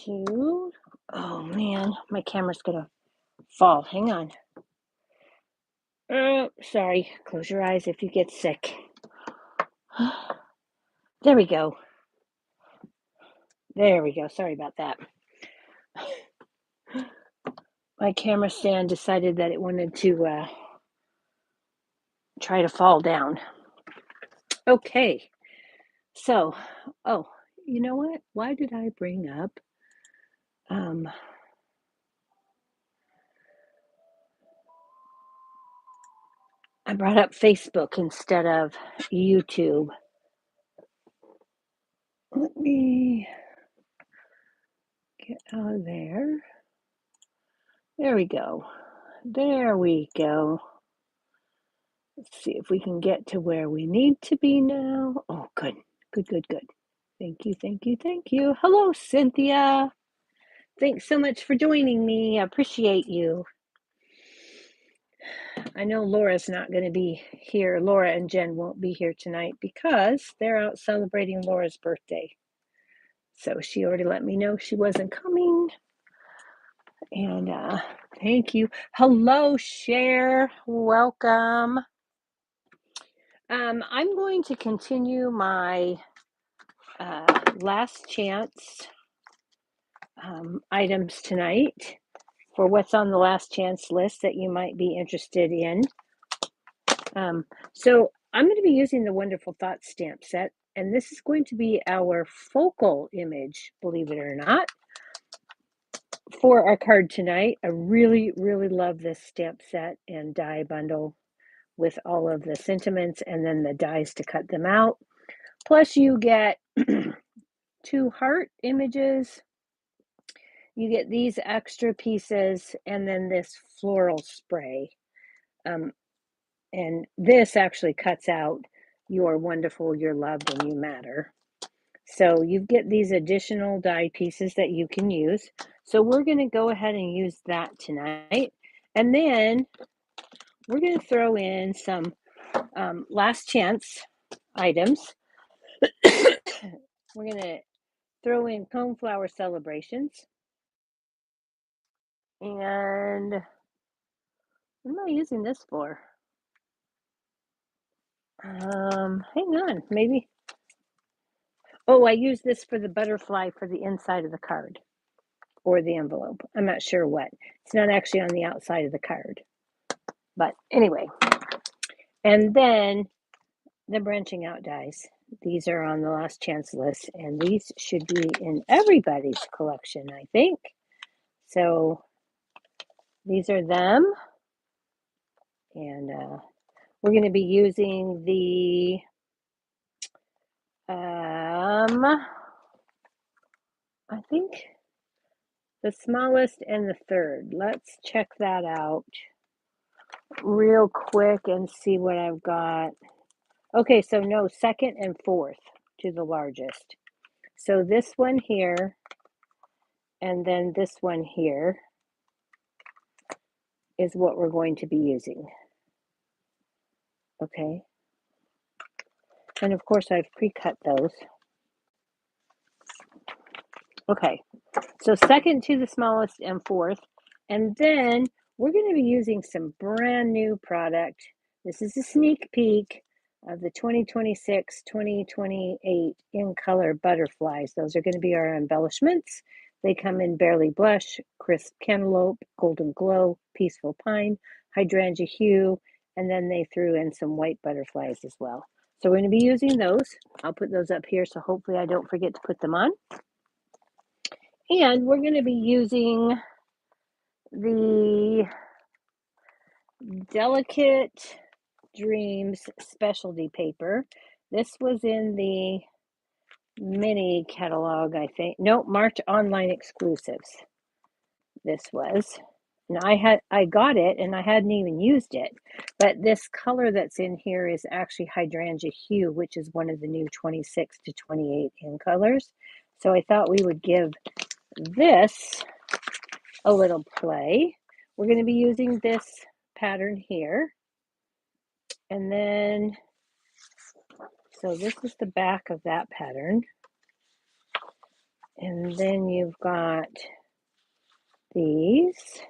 to, oh man, my camera's gonna fall. Hang on. Oh, sorry. Close your eyes if you get sick. There we go. There we go. Sorry about that. My camera stand decided that it wanted to try to fall down. Okay. So, oh, you know what? Why did I bring up I brought up Facebook instead of YouTube. Let me get out of there. There we go. There we go. Let's see if we can get to where we need to be now. Oh, good. Good, good, good. Thank you, thank you, thank you. Hello, Cynthia. Thanks so much for joining me. I appreciate you. I know Laura's not going to be here. Laura and Jen won't be here tonight because they're out celebrating Laura's birthday. So she already let me know she wasn't coming. And thank you. Hello, Cher. Welcome. I'm going to continue my last chance items tonight for what's on the last chance list that you might be interested in. So I'm going to be using the Wonderful Thoughts stamp set, and this is going to be our focal image, believe it or not, for our card tonight. I really, really love this stamp set and die bundle with all of the sentiments and then the dies to cut them out. Plus you get 2 heart images. You get these extra pieces and then this floral spray. And this actually cuts out you're wonderful, you're loved, and you matter. So you get these additional die pieces that you can use. So we're going to go ahead and use that tonight. And then we're going to throw in some last chance items. We're going to throw in Coneflower Celebrations. And what am I using this for? Hang on, maybe. Oh, I use this for the butterfly for the inside of the card or the envelope. I'm not sure what. It's not actually on the outside of the card. But anyway, and then the branching out dies. These are on the last chance list, and these should be in everybody's collection, I think. So these are them. And we're going to be using the I think the smallest and the third. Let's check that out real quick and see what I've got. Okay, so no, second and fourth to the largest. So this one here and then this one here is what we're going to be using. Okay. And of course I've pre-cut those. Okay, so second to the smallest and fourth. And then we're going to be using some brand new product. This is a sneak peek of the 2026-2028 in color butterflies. Those are going to be our embellishments. They come in Barely Blush, Crisp Cantaloupe, Golden Glow, Peaceful Pine, Hydrangea Hue, and then they threw in some white butterflies as well. So we're going to be using those. I'll put those up here so hopefully I don't forget to put them on. And we're going to be using the Delicate Dreams specialty paper. This was in the mini catalog, I think. No, March online exclusives. This was. And I got it and I hadn't even used it. But this color that's in here is actually Hydrangea Hue, which is one of the new 26 to 28 in colors. So I thought we would give this a little play. We're going to be using this pattern here. And then, so this is the back of that pattern. And then you've got these.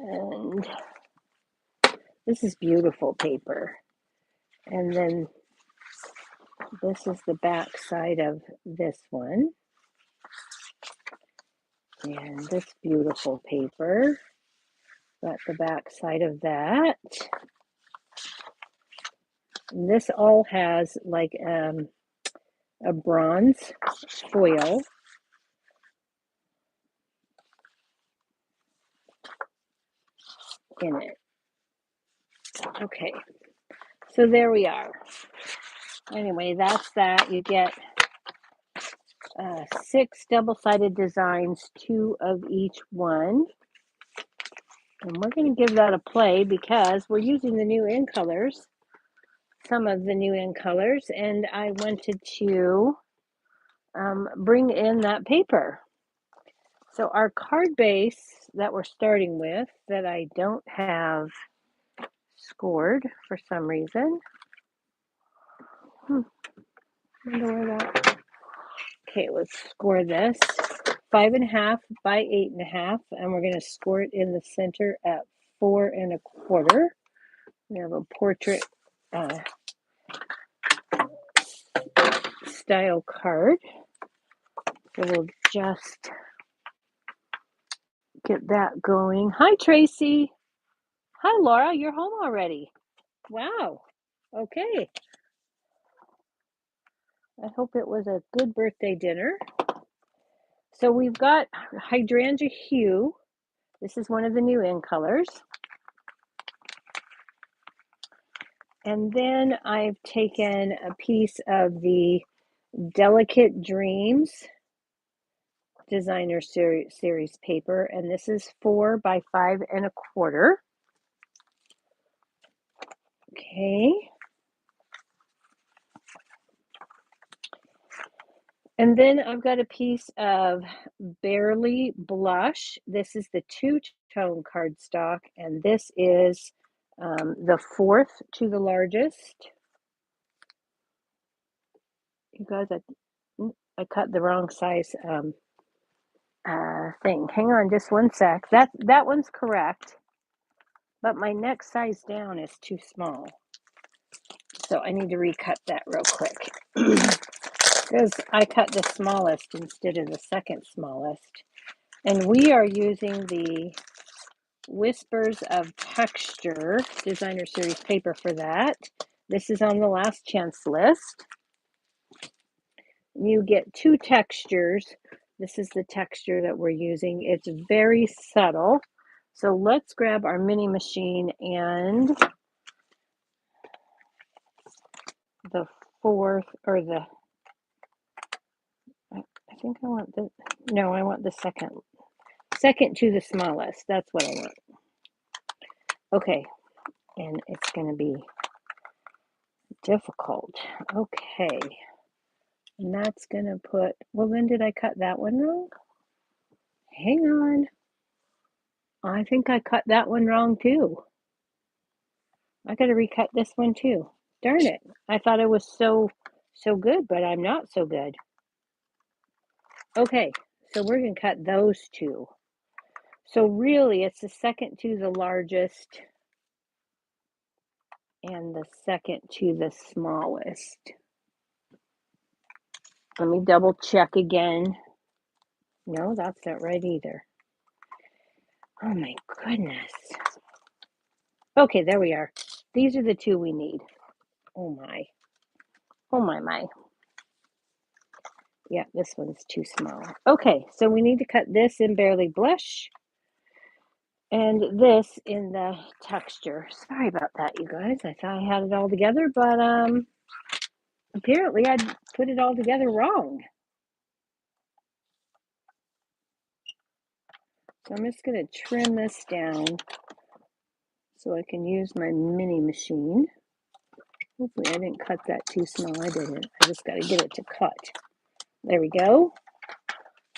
And this is beautiful paper. And then this is the back side of this one. And this beautiful paper. Got the back side of that. And this all has like a bronze foil. In it. Okay, so there we are. Anyway, that's that. You get 6 double-sided designs, 2 of each one. And we're going to give that a play because we're using the new in colors, some of the new in colors, and I wanted to bring in that paper. So our card base that we're starting with, that I don't have scored for some reason. Wonder where that. Okay, let's score this. 5.5 by 8.5, and we're going to score it in the center at 4.25. We have a portrait style card. So we'll just get that going. Hi, Tracy. Hi, Laura. You're home already. Wow. Okay. I hope it was a good birthday dinner. So we've got Hydrangea Hue. This is one of the new in colors. And then I've taken a piece of the Delicate Dreams designer series paper, and this is 4 by 5.25. Okay. And then I've got a piece of Barely Blush. This is the 2-tone cardstock, and this is the 4th to the largest. You guys, I cut the wrong size thing. Hang on just one sec. That one's correct, but my next size down is too small. So I need to recut that real quick. Because I cut the smallest instead of the second smallest. And we are using the Whispers of Texture designer series paper for that. This is on the last chance list. You get 2 textures. This is the texture that we're using. It's very subtle. So let's grab our mini machine and the 4th, or the, I think I want the, no, I want the second to the smallest. That's what I want. Okay, and it's going to be difficult. Okay, and that's going to put, well, then did I cut that one wrong? Hang on. I think I cut that one wrong too. I got to recut this one too. Darn it. I thought I was so good, but I'm not so good. Okay, so we're going to cut those 2. So really, it's the second to the largest and the second to the smallest. Let me double check again. No, that's not right either. Oh my goodness. Okay, there we are. These are the 2 we need. Oh my. Oh my. Yeah, this one's too small. Okay, so we need to cut this in Barely Blush and this in the texture. Sorry about that, you guys. I thought I had it all together, but apparently I put it all together wrong. So I'm just going to trim this down so I can use my mini machine. Hopefully I didn't cut that too small. I didn't. I just got to get it to cut. There we go.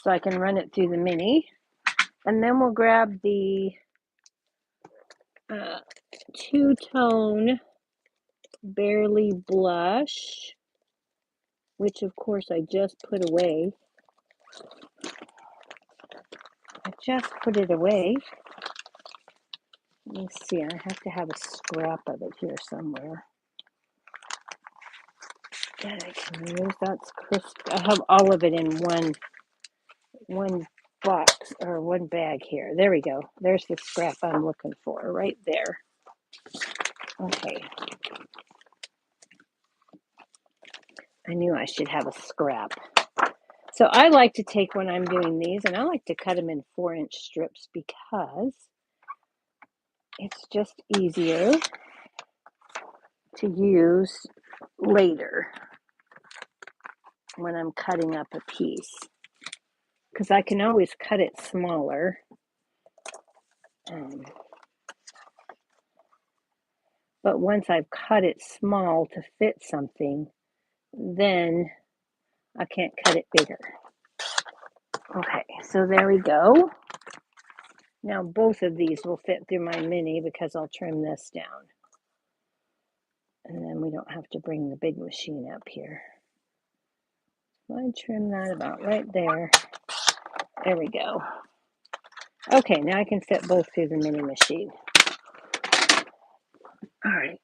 So I can run it through the mini. And then we'll grab the 2-tone Barely Blush. which of course I just put away. I just put it away. Let me see, I have to have a scrap of it here somewhere that I can use. That's crisp. I have all of it in one box or one bag here. There we go. There's the scrap I'm looking for right there. Okay. I knew I should have a scrap. So I like to take when I'm doing these, and I like to cut them in 4-inch strips because it's just easier to use later when I'm cutting up a piece. Because I can always cut it smaller. But once I've cut it small to fit something, then I can't cut it bigger. Okay, so there we go. Now both of these will fit through my mini because I'll trim this down. And then we don't have to bring the big machine up here. I trim that about right there. There we go. Okay, now I can fit both through the mini machine. All right.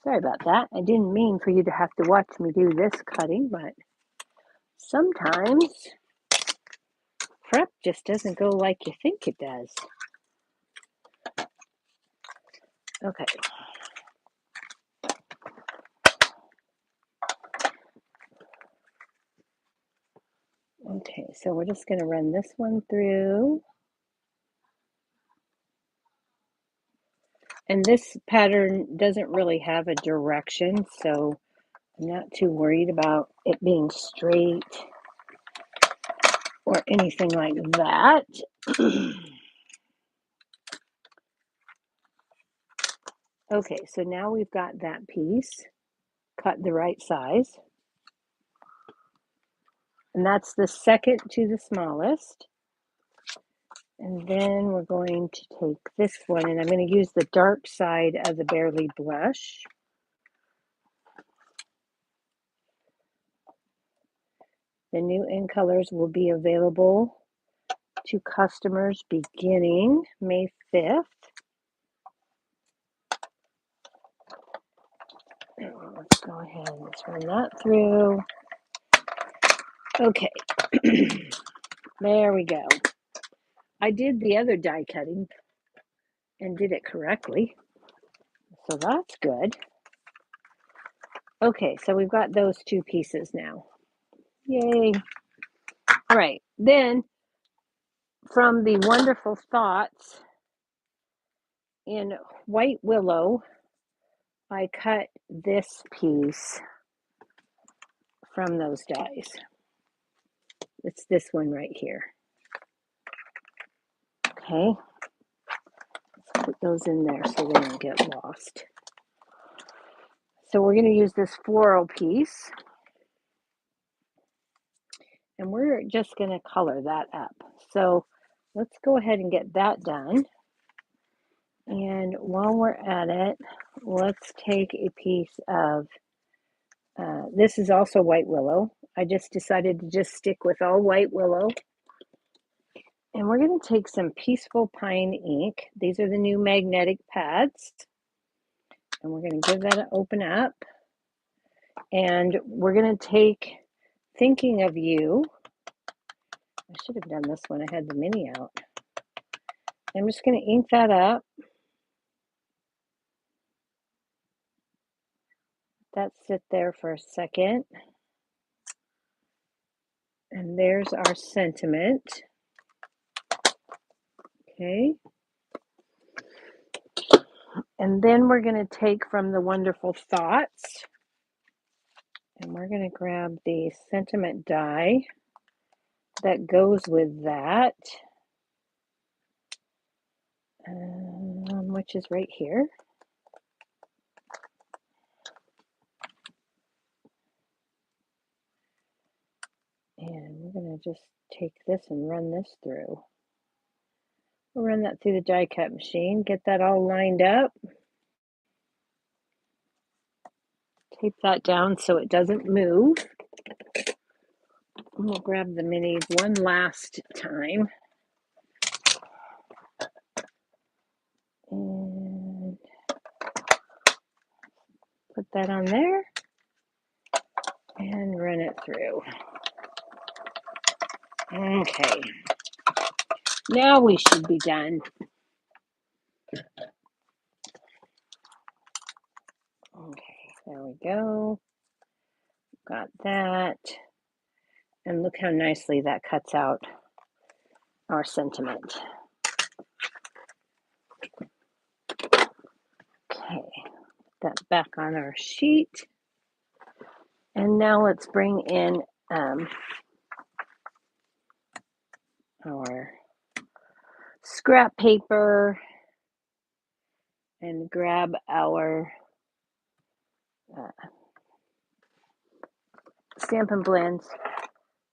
Sorry about that. I didn't mean for you to have to watch me do this cutting, but sometimes prep just doesn't go like you think it does. Okay. Okay, so we're just going to run this one through. And this pattern doesn't really have a direction, so I'm not too worried about it being straight or anything like that. Okay, so now we've got that piece cut the right size. And that's the second to the smallest. And then we're going to take this one, and I'm going to use the dark side of the Barely Blush. The new in colors will be available to customers beginning May 5th. Let's go ahead and let's run that through. Okay, there we go. I did the other die cutting and did it correctly, so that's good. Okay, so we've got those two pieces now. Yay. All right, then from the Wonderful Thoughts in White Willow, I cut this piece from those dies. It's this one right here. Okay, let's put those in there so they don't get lost. So we're going to use this floral piece, and we're just going to color that up. So let's go ahead and get that done. And while we're at it, let's take a piece of, this is also White Willow. I just decided to just stick with all White Willow. And we're going to take some Peaceful Pine ink. These are the new magnetic pads. And we're going to give that an open up. And we're going to take Thinking of You. I should have done this when I had the mini out. I'm just going to ink that up. That sit there for a second. And there's our sentiment. Okay. And then we're going to take from the Wonderful Thoughts, and we're going to grab the sentiment die that goes with that, which is right here. And we're going to just take this and run this through. We'll run that through the die cut machine, get that all lined up. Tape that down so it doesn't move. And we'll grab the minis one last time. And put that on there and run it through. Okay. Now we should be done. Okay, there we go. Got that. And look how nicely that cuts out our sentiment. Okay, put that back on our sheet. And now let's bring in our scrap paper and grab our Stampin' Blends.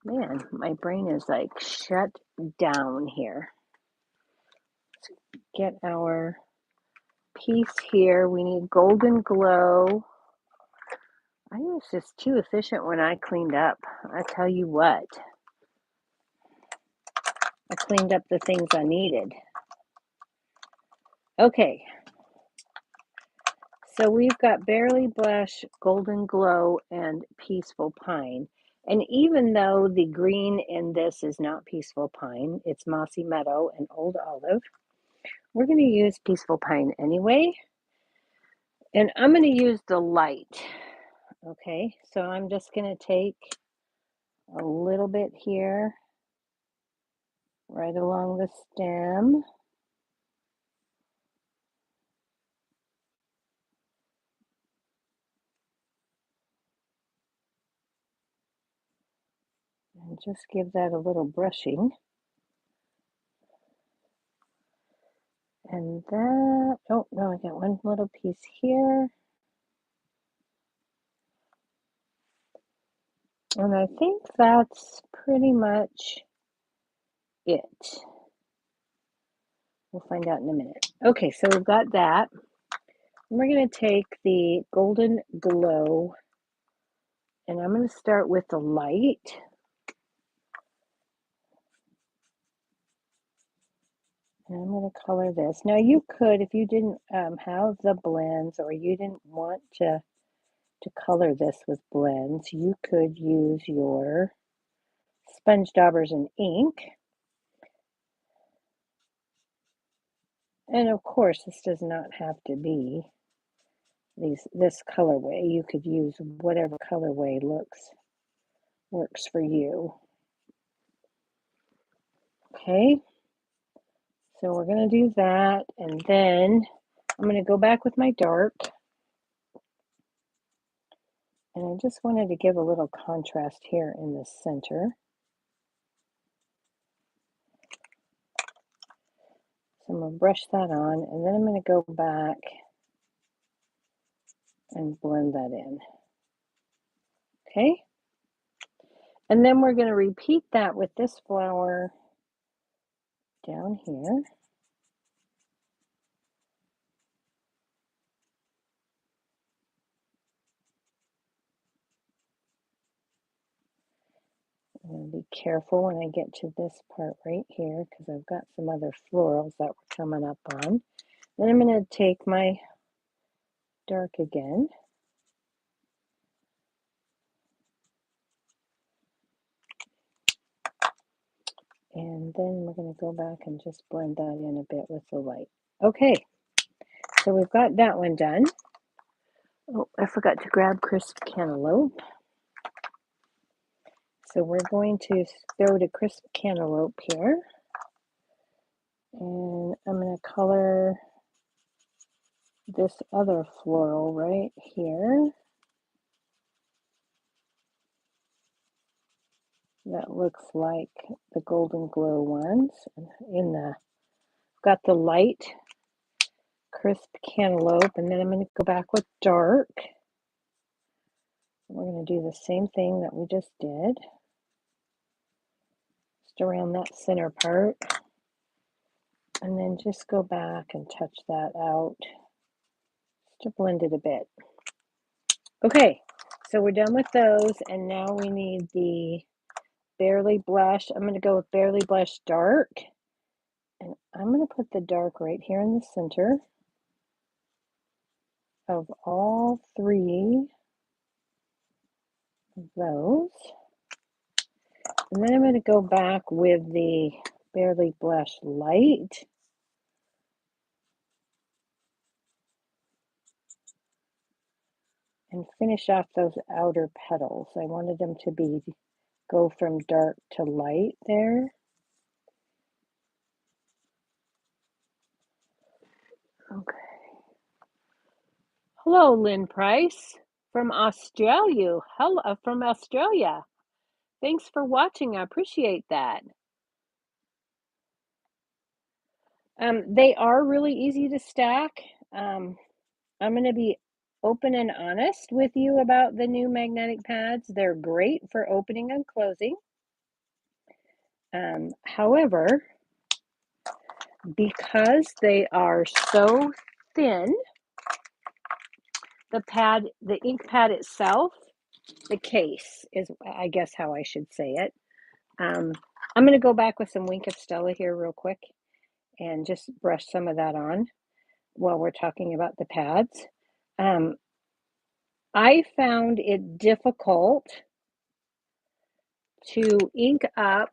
Man, my brain is like shut down here. Let's get our piece here. We need Golden Glow. I was just too efficient when I cleaned up. I tell you what. I cleaned up the things I needed. Okay. So we've got Barely Blush, Golden Glow, and Peaceful Pine. And even though the green in this is not Peaceful Pine, it's Mossy Meadow and Old Olive, we're going to use Peaceful Pine anyway. And I'm going to use the light. Okay, so I'm just going to take a little bit here, right along the stem. And just give that a little brushing. And that, oh no, I got one little piece here. And I think that's pretty much it. We'll find out in a minute. Okay, so we've got that. And we're going to take the Golden Glow, and I'm going to start with the light. And I'm going to color this. Now you could, if you didn't have the blends or you didn't want to color this with blends, you could use your sponge daubers and ink. And of course, this does not have to be this colorway. You could use whatever colorway works for you. Okay, so we're going to do that, and then I'm going to go back with my dark, and I just wanted to give a little contrast here in the center. So I'm going to brush that on, and then I'm going to go back and blend that in. Okay, and then we're going to repeat that with this flower down here. I'm going to be careful when I get to this part right here because I've got some other florals that we're coming up on. Then I'm going to take my dark again. And then we're going to go back and just blend that in a bit with the light. Okay, so we've got that one done. Oh, I forgot to grab Crisp Cantaloupe. So we're going to go to Crisp Cantaloupe here. And I'm going to color this other floral right here. That looks like the Golden Glow ones. Got the light Crisp Cantaloupe, and then I'm going to go back with dark. We're going to do the same thing that we just did. Just around that center part. And then just go back and touch that out just to blend it a bit. Okay, so we're done with those, and now we need the Barely Blush. I'm going to go with Barely Blush Dark, and I'm going to put the dark right here in the center of all three of those. And then I'm going to go back with the Barely Blush Light. And finish off those outer petals. I wanted them to go from dark to light there. Okay. Hello, Lynn Price from Australia. Hello from Australia. Thanks for watching. I appreciate that. They are really easy to stack. I'm going to be open and honest with you about the new magnetic pads. They're great for opening and closing. However, because they are so thin, the ink pad itself, the case is, I guess, how I should say it. I'm going to go back with some Wink of Stella here real quick and just brush some of that on while we're talking about the pads. I found it difficult to ink up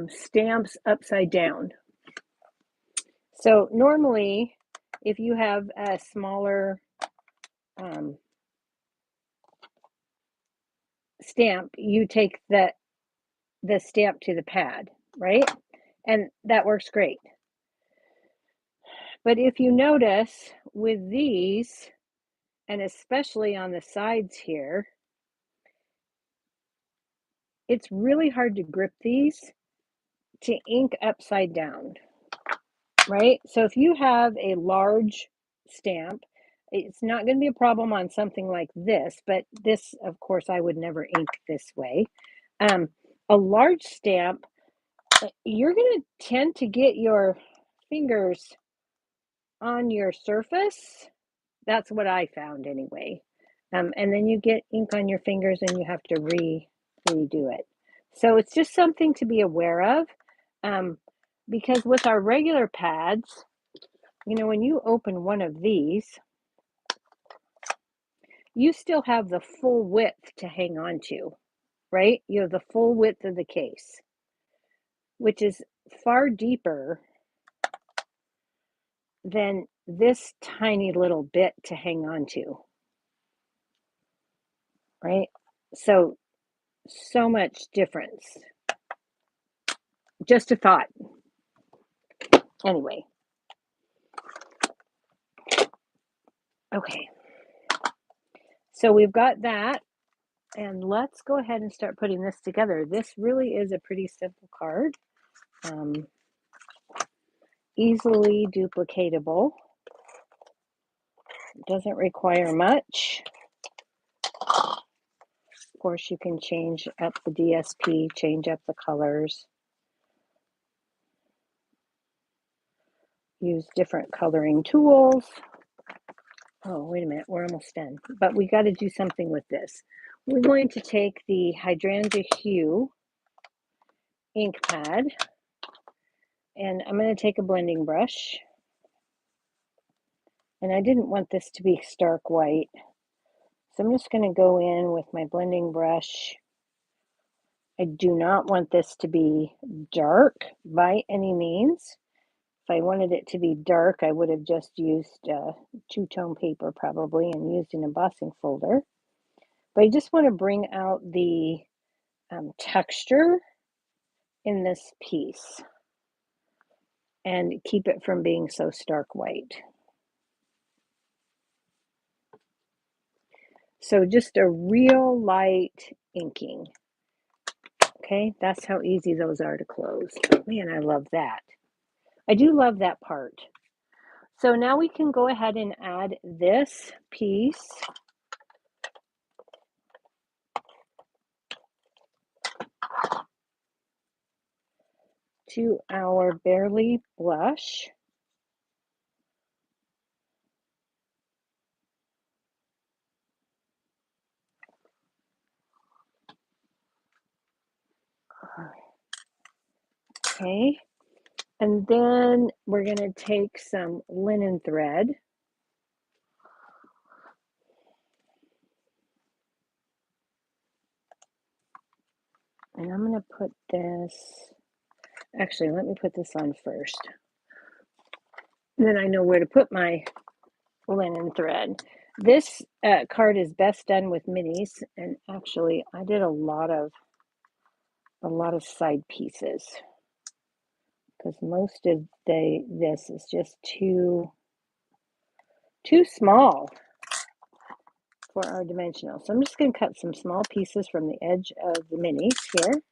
stamps upside down. So normally, if you have a smaller stamp, you take the stamp to the pad, right? And that works great. But if you notice with these, and especially on the sides here, it's really hard to grip these to ink upside down, right? So if you have a large stamp, it's not going to be a problem on something like this, but this, of course, I would never ink this way. A large stamp, you're going to tend to get your fingers on your surface. That's what I found anyway. And then you get ink on your fingers and you have to redo it. So it's just something to be aware of. Because with our regular pads, you know, when you open one of these, you still have the full width to hang on to, right? You have the full width of the case, which is far deeper than this tiny little bit to hang on to, right? So much difference. Just a thought. Anyway. Okay. So we've got that. And let's go ahead and start putting this together. This really is a pretty simple card. Easily duplicatable. Doesn't require much. Of course, you can change up the DSP, change up the colors, use different coloring tools. Oh, wait a minute, we're almost done. But we got to do something with this. We're going to take the Hydrangea Hue ink pad, and I'm going to take a blending brush. And I didn't want this to be stark white. So I'm just going to go in with my blending brush. I do not want this to be dark by any means. If I wanted it to be dark, I would have just used two-tone paper probably and used an embossing folder. But I just want to bring out the texture in this piece and keep it from being so stark white. So just a real light inking. Okay, that's how easy those are to close. Man, I love that. I do love that part. So now we can go ahead and add this piece to our Barely Blush. Okay, and then we're going to take some linen thread. And I'm going to put this, actually, let me put this on first. Then I know where to put my linen thread. This card is best done with minis, and actually I did a lot of side pieces because most of this is just too small for our dimensional. So I'm just going to cut some small pieces from the edge of the minis here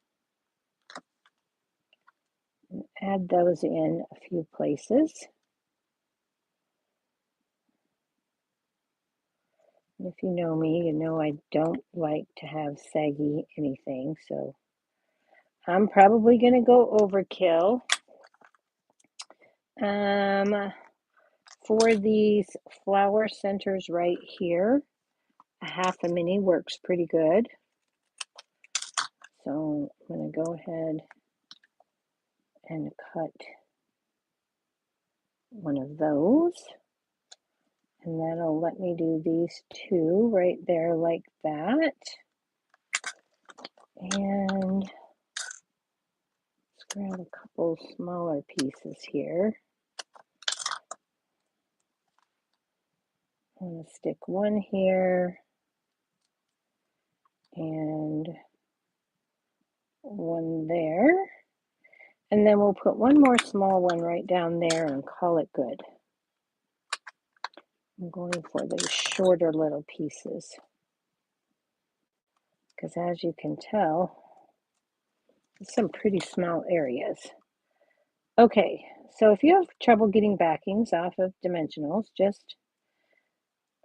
and add those in a few places. If you know me, you know I don't like to have saggy anything, so I'm probably going to go overkill. For these flower centers right here, a half a mini works pretty good. So I'm going to go ahead and cut one of those. And that'll let me do these two right there like that. And let's grab a couple smaller pieces here. I'm going to stick one here and one there. And then we'll put one more small one right down there and call it good. I'm going for the shorter little pieces because as you can tell, it's some pretty small areas. Okay, so if you have trouble getting backings off of dimensionals,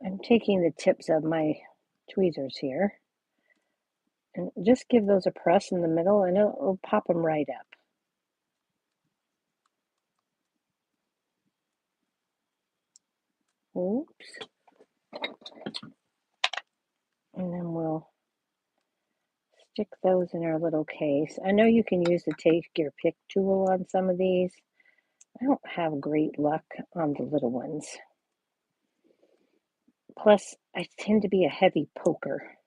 I'm taking the tips of my tweezers here and just give those a press in the middle and it'll pop them right up. Oops. And then we'll stick those in our little case. I know you can use the take your pick tool on some of these. I don't have great luck on the little ones. Plus, I tend to be a heavy poker.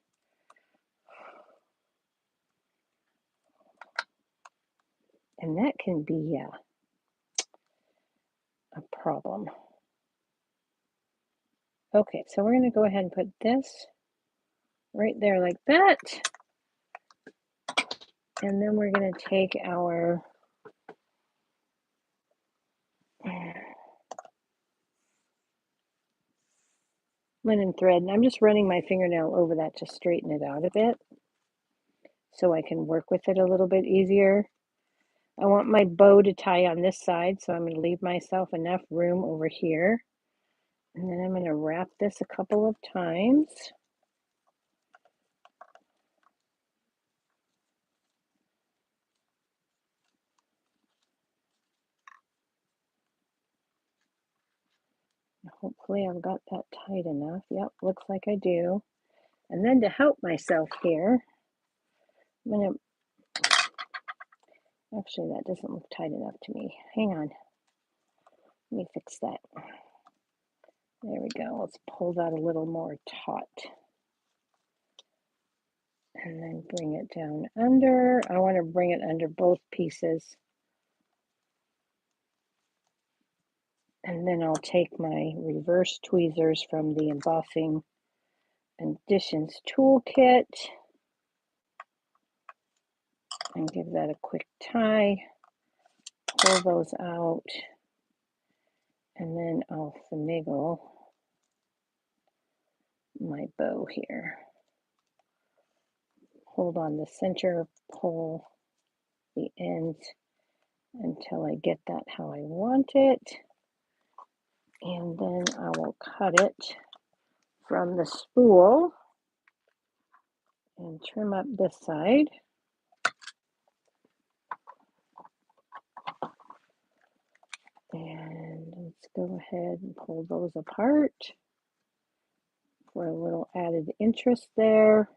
And that can be a problem. Okay, so we're going to go ahead and put this right there like that. And then we're going to take our linen thread, and I'm just running my fingernail over that to straighten it out a bit so I can work with it a little bit easier. I want my bow to tie on this side, so I'm going to leave myself enough room over here. And then I'm going to wrap this a couple of times. Hopefully I've got that tight enough. Yep, looks like I do. And then to help myself here, I'm going to, actually that doesn't look tight enough to me. Hang on. Let me fix that. There we go. Let's pull that a little more taut. And then bring it down under. I want to bring it under both pieces. And then I'll take my reverse tweezers from the Embossing Additions Toolkit and give that a quick tie. Pull those out. And then I'll finagle my bow here. Hold on the center, pull the ends until I get that how I want it. And then I will cut it from the spool and trim up this side. And let's go ahead and pull those apart for a little added interest there.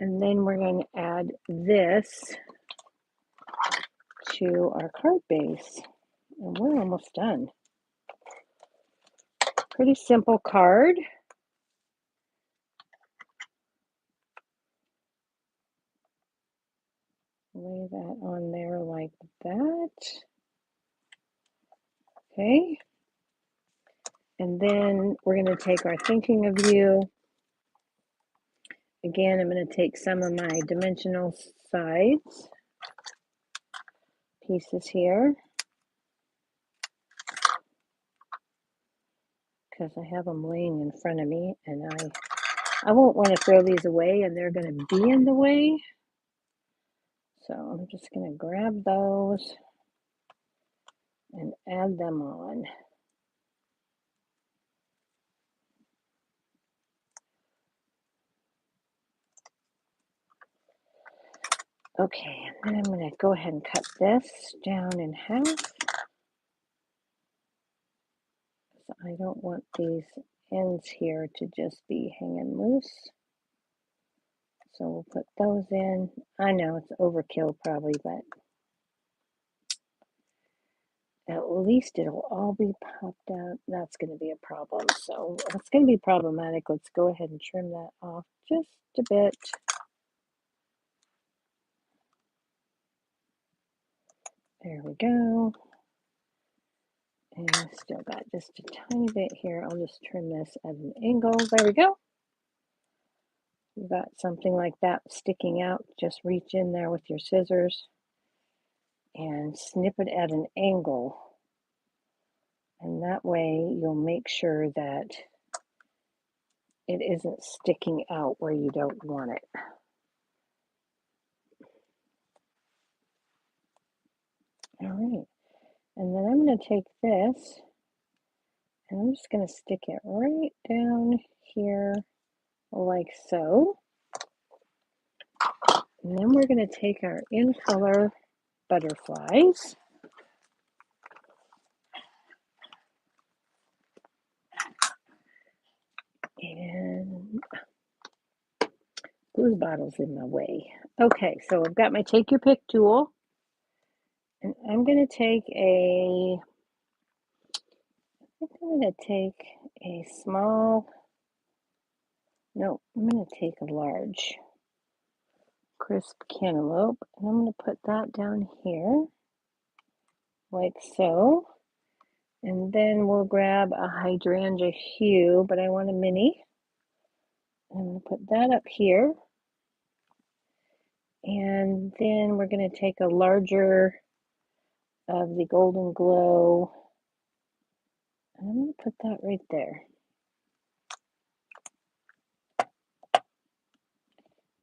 And then we're going to add this to our card base. And we're almost done. Pretty simple card. Lay that on there like that. Okay. And then we're going to take our thinking of you. Again, I'm going to take some of my dimensional sides pieces here because I have them laying in front of me, and I won't want to throw these away, and they're going to be in the way. So I'm just going to grab those and add them on. Okay, and then I'm going to go ahead and cut this down in half. So I don't want these ends here to just be hanging loose. So we'll put those in. I know it's overkill probably, but at least it'll all be popped out. That's going to be a problem. So it's going to be problematic. Let's go ahead and trim that off just a bit. There we go. And I still got just a tiny bit here. I'll just trim this at an angle. There we go. You got something like that sticking out. Just reach in there with your scissors and snip it at an angle. And that way you'll make sure that it isn't sticking out where you don't want it. All right. And then I'm going to take this and I'm just going to stick it right down here like so. And then we're going to take our in color butterflies. And glue bottle's in my way. Okay, so I've got my take your pick tool. And I'm going to take a small, no, I'm going to take a large crisp cantaloupe, and I'm going to put that down here like so. And then we'll grab a hydrangea hue, but I want a mini. I'm going to put that up here. And then we're going to take a larger of the Golden Glow. And I'm going to put that right there.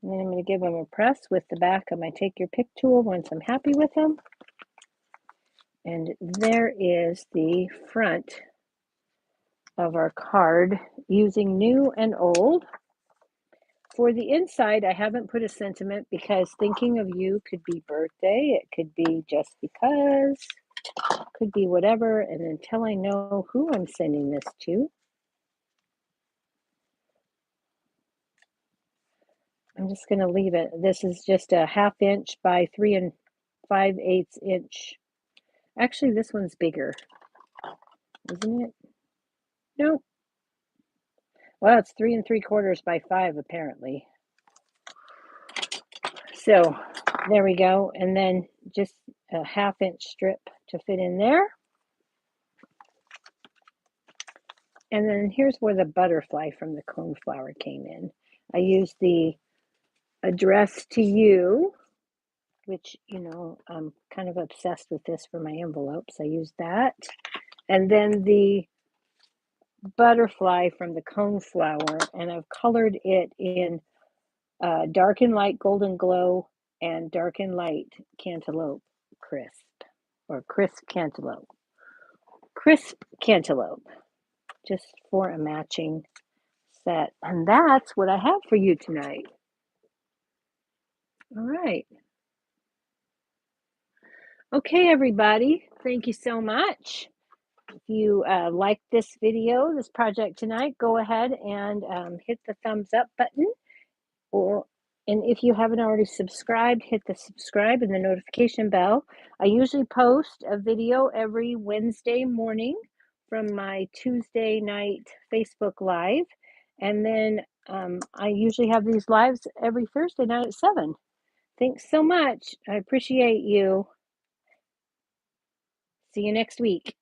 And then I'm going to give them a press with the back of my Take Your Pick tool once I'm happy with them. And there is the front of our card using new and old. For the inside, I haven't put a sentiment because thinking of you could be birthday, it could be just because, could be whatever. And until I know who I'm sending this to, I'm just going to leave it. This is just a 1/2 inch by 3 5/8 inch. Actually, this one's bigger, isn't it? Nope. Well, it's 3 3/4 by 5 apparently. So there we go. And then just a 1/2 inch strip to fit in there. And then here's where the butterfly from the coneflower came in. I used the address to you, which, you know, I'm kind of obsessed with this for my envelopes. I used that. And then the butterfly from the coneflower, and I've colored it in dark and light Golden Glow and dark and light Cantaloupe Crisp, or Crisp Cantaloupe. Crisp Cantaloupe, just for a matching set. And that's what I have for you tonight. All right. Okay, everybody. Thank you so much. If you liked this video, this project tonight, go ahead and hit the thumbs up button, or And if you haven't already subscribed, hit the subscribe and the notification bell. I usually post a video every Wednesday morning from my Tuesday night Facebook Live. And then I usually have these lives every Thursday night at 7. Thanks so much. I appreciate you. See you next week.